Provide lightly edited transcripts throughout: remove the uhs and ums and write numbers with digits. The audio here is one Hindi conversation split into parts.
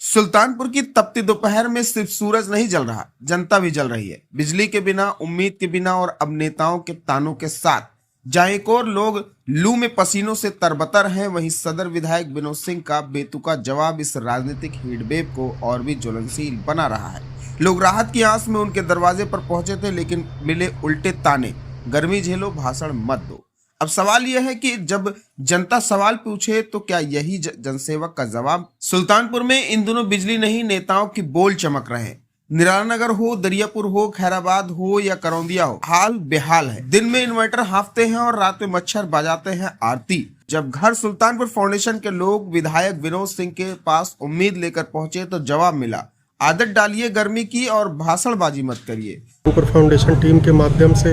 सुल्तानपुर की तपती दोपहर में सिर्फ सूरज नहीं जल रहा, जनता भी जल रही है। बिजली के बिना, उम्मीद के बिना और अब नेताओं के तानों के साथ। जहां एक और लोग लू में पसीनों से तरबतर हैं, वहीं सदर विधायक विनोद सिंह का बेतुका जवाब इस राजनीतिक हीटवेव को और भी ज्वलनशील बना रहा है। लोग राहत की आस में उनके दरवाजे पर पहुंचे थे, लेकिन मिले उल्टे ताने। गर्मी झेलो, भाषण मत दो। अब सवाल यह है कि जब जनता सवाल पूछे तो क्या यही जनसेवक का जवाब? सुल्तानपुर में इन दिनों बिजली नहीं, नेताओं की बोल चमक रहे हैं। निराला नगर हो, दरियापुर हो, खैराबाद हो या करौंदिया हो, हाल बेहाल है। दिन में इन्वर्टर हांफते हैं और रात में मच्छर बजाते हैं आरती। जब घर सुल्तानपुर फाउंडेशन के लोग विधायक विनोद सिंह के पास उम्मीद लेकर पहुंचे तो जवाब मिला, आदत डालिए गर्मी की और भाषणबाजी मत करिए। ऊपर फाउंडेशन टीम के माध्यम से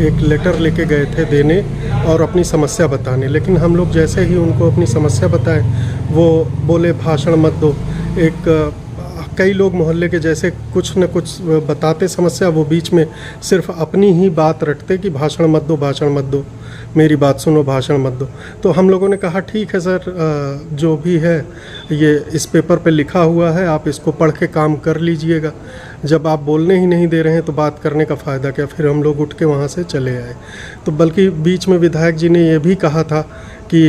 एक लेटर लेके गए थे देने और अपनी समस्या बताने, लेकिन हम लोग जैसे ही उनको अपनी समस्या बताए वो बोले भाषण मत दो। कई लोग मोहल्ले के जैसे कुछ न कुछ बताते समस्या, वो बीच में सिर्फ अपनी ही बात रटते कि भाषण मत दो, भाषण मत दो, मेरी बात सुनो, भाषण मत दो। तो हम लोगों ने कहा ठीक है सर, जो भी है ये इस पेपर पे लिखा हुआ है, आप इसको पढ़ के काम कर लीजिएगा। जब आप बोलने ही नहीं दे रहे हैं तो बात करने का फ़ायदा क्या। फिर हम लोग उठ के वहाँ से चले आए। तो बल्कि बीच में विधायक जी ने ये भी कहा था कि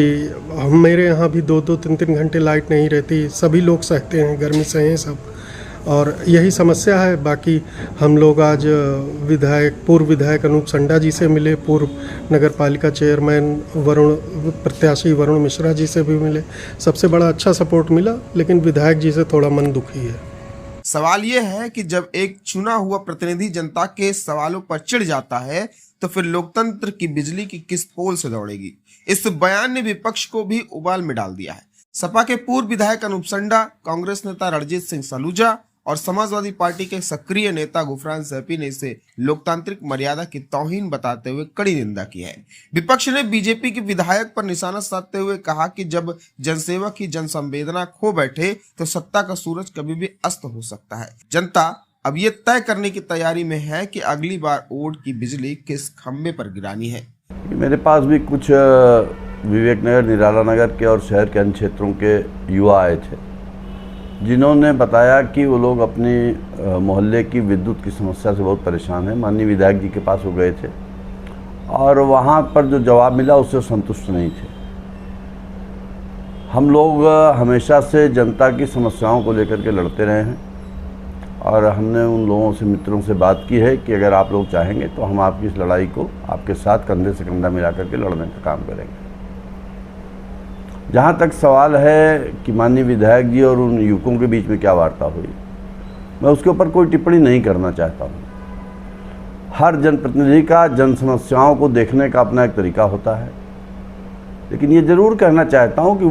मेरे यहाँ भी 2-2, 3-3 घंटे लाइट नहीं रहती, सभी लोग सहते हैं, गर्मी सहे सब, और यही समस्या है। बाकी हम लोग आज पूर्व विधायक अनूप संडा जी से मिले, पूर्व नगर पालिका चेयरमैन प्रत्याशी वरुण मिश्रा जी से भी मिले। सबसे बड़ा अच्छा सपोर्ट मिला, लेकिन विधायक जी से थोड़ा मन दुखी है। सवाल यह है कि जब एक चुना हुआ प्रतिनिधि जनता के सवालों पर चिढ़ जाता है तो फिर लोकतंत्र की बिजली की किस पोल से दौड़ेगी? इस बयान ने विपक्ष को भी उबाल में डाल दिया है। सपा के पूर्व विधायक अनूप संडा, कांग्रेस नेता रणजीत सिंह सलूजा और समाजवादी पार्टी के सक्रिय नेता गुफरान सैफी ने इसे लोकतांत्रिक मर्यादा की तौहीन बताते हुए कड़ी निंदा की है। विपक्ष ने बीजेपी के विधायक पर निशाना साधते हुए कहा कि जब जनसेवक ही जनसंवेदना खो बैठे तो सत्ता का सूरज कभी भी अस्त हो सकता है। जनता अब ये तय करने की तैयारी में है कि अगली बार ओट की बिजली किस खंबे पर गिरानी है। मेरे पास भी कुछ विवेक नगर, निराला नगर के और शहर के अन्य क्षेत्रों के युवा आए थे, जिन्होंने बताया कि वो लोग अपनी मोहल्ले की विद्युत की समस्या से बहुत परेशान हैं। माननीय विधायक जी के पास वो गए थे और वहाँ पर जो जवाब मिला उससे संतुष्ट नहीं थे। हम लोग हमेशा से जनता की समस्याओं को लेकर के लड़ते रहे हैं और हमने उन लोगों से, मित्रों से बात की है कि अगर आप लोग चाहेंगे तो हम आपकी इस लड़ाई को आपके साथ कंधे से कंधा मिला करके लड़ने का काम करेंगे। जहाँ तक सवाल है कि माननीय विधायक जी और उन युवकों के बीच में क्या वार्ता हुई, मैं उसके ऊपर कोई टिप्पणी नहीं करना चाहता हूँ। हर जनप्रतिनिधि का जन समस्याओं को देखने का अपना एक तरीका होता है, लेकिन ये ज़रूर कहना चाहता हूँ कि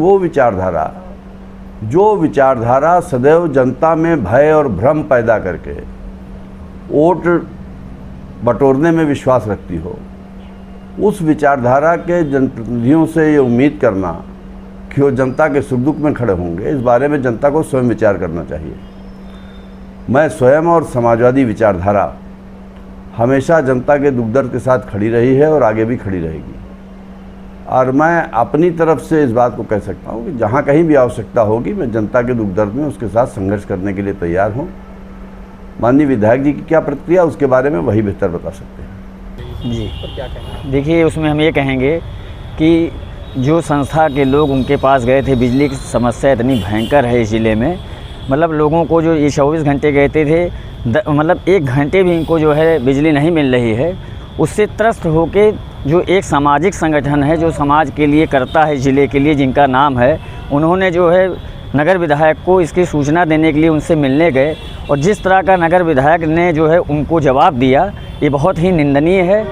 जो विचारधारा सदैव जनता में भय और भ्रम पैदा करके वोट बटोरने में विश्वास रखती हो, उस विचारधारा के जनप्रतिनिधियों से ये उम्मीद करना कि वो जनता के सुख दुख में खड़े होंगे, इस बारे में जनता को स्वयं विचार करना चाहिए। मैं स्वयं और समाजवादी विचारधारा हमेशा जनता के दुख दर्द के साथ खड़ी रही है और आगे भी खड़ी रहेगी, और मैं अपनी तरफ से इस बात को कह सकता हूँ कि जहाँ कहीं भी आवश्यकता होगी मैं जनता के दुख दर्द में उसके साथ संघर्ष करने के लिए तैयार हूँ। माननीय विधायक जी की क्या प्रतिक्रिया, उसके बारे में वही बेहतर बता सकते हैं। जी, क्या कहेंगे? देखिए, उसमें हम ये कहेंगे कि जो संस्था के लोग उनके पास गए थे, बिजली की समस्या इतनी भयंकर है इस ज़िले में, मतलब लोगों को जो ये 24 घंटे कहते थे, मतलब 1 घंटे भी इनको जो है बिजली नहीं मिल रही है, उससे त्रस्त होके जो एक सामाजिक संगठन है जो समाज के लिए करता है, ज़िले के लिए, जिनका नाम है, उन्होंने जो है नगर विधायक को इसकी सूचना देने के लिए उनसे मिलने गए, और जिस तरह का नगर विधायक ने जो है उनको जवाब दिया, ये बहुत ही निंदनीय है।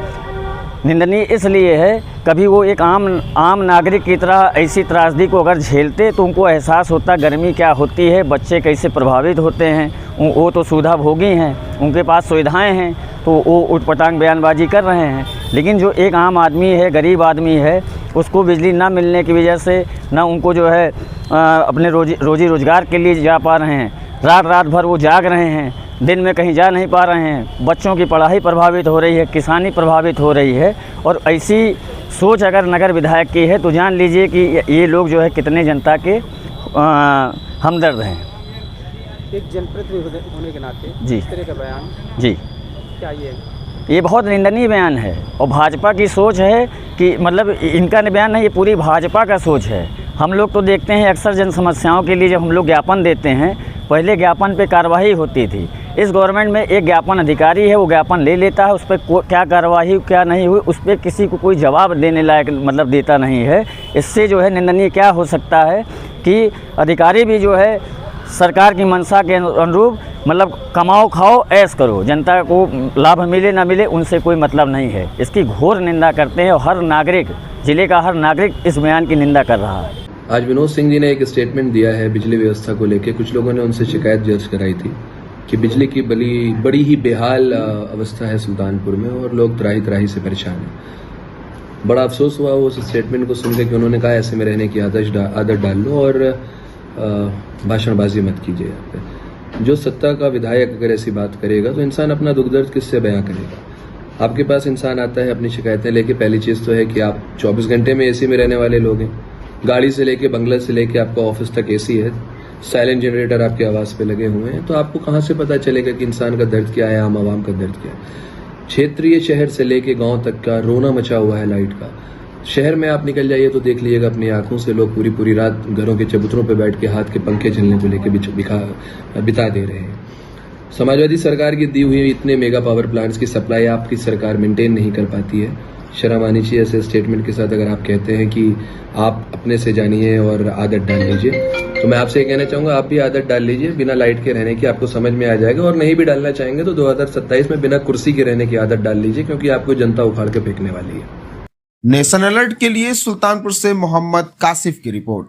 निंदनीय इसलिए है, कभी वो एक आम नागरिक की तरह ऐसी त्रासदी को अगर झेलते तो उनको एहसास होता गर्मी क्या होती है, बच्चे कैसे प्रभावित होते हैं। वो तो सुविधा भोगी हैं, उनके पास सुविधाएं हैं, तो वो उटपटांग बयानबाजी कर रहे हैं। लेकिन जो एक आम आदमी है, गरीब आदमी है, उसको बिजली ना मिलने की वजह से ना उनको जो है अपने रोजी रोज़गार के लिए जा पा रहे हैं, रात भर वो जाग रहे हैं, दिन में कहीं जा नहीं पा रहे हैं, बच्चों की पढ़ाई प्रभावित हो रही है, किसानी प्रभावित हो रही है। और ऐसी सोच अगर नगर विधायक की है तो जान लीजिए कि ये लोग जो है कितने जनता के हमदर्द हैं। एक जनप्रतिनिधि होने के नाते जी। इस तरह का बयान जी, क्या ये बहुत निंदनीय बयान है और भाजपा की सोच है कि मतलब इनका बयान नहीं, ये पूरी भाजपा का सोच है। हम लोग तो देखते हैं अक्सर जन समस्याओं के लिए जब हम लोग ज्ञापन देते हैं, पहले ज्ञापन पे कार्रवाई होती थी। इस गवर्नमेंट में एक ज्ञापन अधिकारी है, वो ज्ञापन ले लेता है, उस पर क्या कार्रवाई क्या नहीं हुई उस पर किसी को कोई जवाब देने लायक मतलब देता नहीं है। इससे जो है निंदनीय क्या हो सकता है कि अधिकारी भी जो है सरकार की मंशा के अनुरूप मतलब कमाओ खाओ ऐश करो, जनता को लाभ मिले ना मिले उनसे कोई मतलब नहीं है। इसकी घोर निंदा करते हैं और हर नागरिक, जिले का हर नागरिक इस बयान की निंदा कर रहा है। आज विनोद सिंह जी ने एक स्टेटमेंट दिया है बिजली व्यवस्था को लेकर। कुछ लोगों ने उनसे शिकायत दर्ज कराई थी कि बिजली की बड़ी ही बेहाल अवस्था है सुल्तानपुर में और लोग त्राही त्राही से परेशान हैं। बड़ा अफसोस हुआ उस स्टेटमेंट को सुनकर कि उन्होंने कहा ऐसे में रहने की आदत डाल लो और भाषणबाजी मत कीजिए। यहाँ पे जो सत्ता का विधायक अगर ऐसी बात करेगा तो इंसान अपना दुख दर्द किससे बयां करेगा। आपके पास इंसान आता है अपनी शिकायतें लेके, पहली चीज़ तो है कि आप 24 घंटे में एसी में रहने वाले लोग हैं। गाड़ी से लेके बंगला से लेके आपका ऑफिस तक एसी है, साइलेंट जनरेटर आपके आवास पे लगे हुए हैं, तो आपको कहाँ से पता चलेगा कि इंसान का दर्द क्या है, आम आवाम का दर्द क्या है। क्षेत्रीय शहर से लेके गांव तक का रोना मचा हुआ है लाइट का। शहर में आप निकल जाइए तो देख लीजिएगा अपनी आंखों से, लोग पूरी रात घरों के चबूतरों पर बैठ के हाथ के पंखे झलने को लेकर बिता दे रहे हैं। समाजवादी सरकार की दी हुई इतने मेगा पावर प्लांट्स की सप्लाई आपकी सरकार मेंटेन नहीं कर पाती है। शर्म आनी चाहिए ऐसे स्टेटमेंट के साथ। अगर आप कहते हैं कि आप अपने से जानिए और आदत डाल लीजिए, तो मैं आपसे ये कहना चाहूंगा आप भी आदत डाल लीजिए बिना लाइट के रहने की, आपको समझ में आ जाएगा। और नहीं भी डालना चाहेंगे तो 2027 में बिना कुर्सी के रहने की आदत डाल लीजिए, क्योंकि आपको जनता उखाड़ के फेंकने वाली है। नेशन अलर्ट के लिए सुल्तानपुर से मोहम्मद कासिफ की रिपोर्ट।